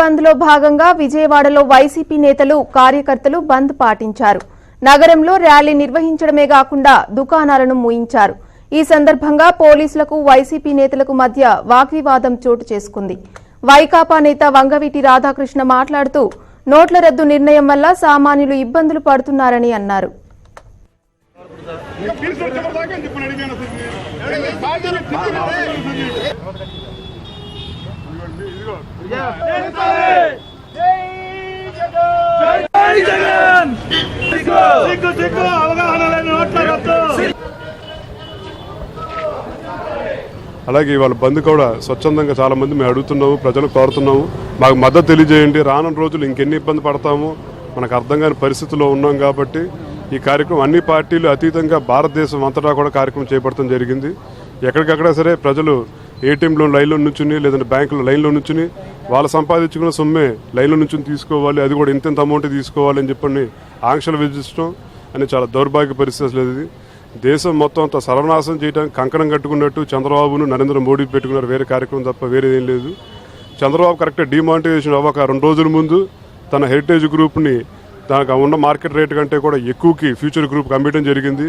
బంద్ లో భాగంగా విజయవాడలో వైసీపీ నేతలు కార్యకర్తలు బంద్ పాటించారు. నగరంలో ర్యాలీ నిర్వహించడమే కాకుండా దుకాణాలను మూయించారు. ఈ సందర్భంగా పోలీసులకు వైసీపీ నేతలకు మధ్య వాగ్వివాదం చోటు చేసుకుంది. వైకాపా నేత వంగవీటి రాధాకృష్ణ మాట్లాడుతూ నోట్ల రద్దు నిర్ణయం వల్ల సామాన్యులు ఇబ్బందులు పడుతున్నారని అన్నారు. అలాగే ఇవాళ బంద్ కూడా స్వచ్ఛందంగా చాలా మంది మేము అడుగుతున్నాము, ప్రజలు కోరుతున్నాము, మాకు మద్దతు తెలియజేయండి. రానున్న రోజులు ఇంకెన్ని ఇబ్బంది పడతాము మనకు అర్థం కాని పరిస్థితుల్లో ఉన్నాం కాబట్టి ఈ కార్యక్రమం అన్ని పార్టీలు అతీతంగా భారతదేశం అంతటా కూడా కార్యక్రమం చేపట్టడం జరిగింది. ఎక్కడికక్కడ సరే ప్రజలు ఏటీఎంలో లైన్లో నుంచుని లేదంటే బ్యాంకులో లైన్లో నుంచుని వాళ్ళు సంపాదించుకున్న సొమ్మే లైన్లో నుంచుని తీసుకోవాలి, అది కూడా ఇంత అమౌంట్ తీసుకోవాలి అని చెప్పని ఆంక్షలు విధించడం అని చాలా దౌర్భాగ్య పరిస్థితి. లేదు, ఇది దేశం మొత్తం అంతా సర్వనాశనం చేయడానికి కంకణం కట్టుకున్నట్టు చంద్రబాబును నరేంద్ర మోడీ పెట్టుకున్నారు. వేరే కార్యక్రమం తప్ప వేరేదేం లేదు. చంద్రబాబు కరెక్ట్గా డిమానిటైజేషన్ అవ్వక 2 రోజుల ముందు తన హెరిటేజ్ గ్రూప్ని దానికి ఉన్న మార్కెట్ రేట్ కంటే కూడా ఎక్కువకి ఫ్యూచర్ గ్రూప్కి అమ్మేయడం జరిగింది.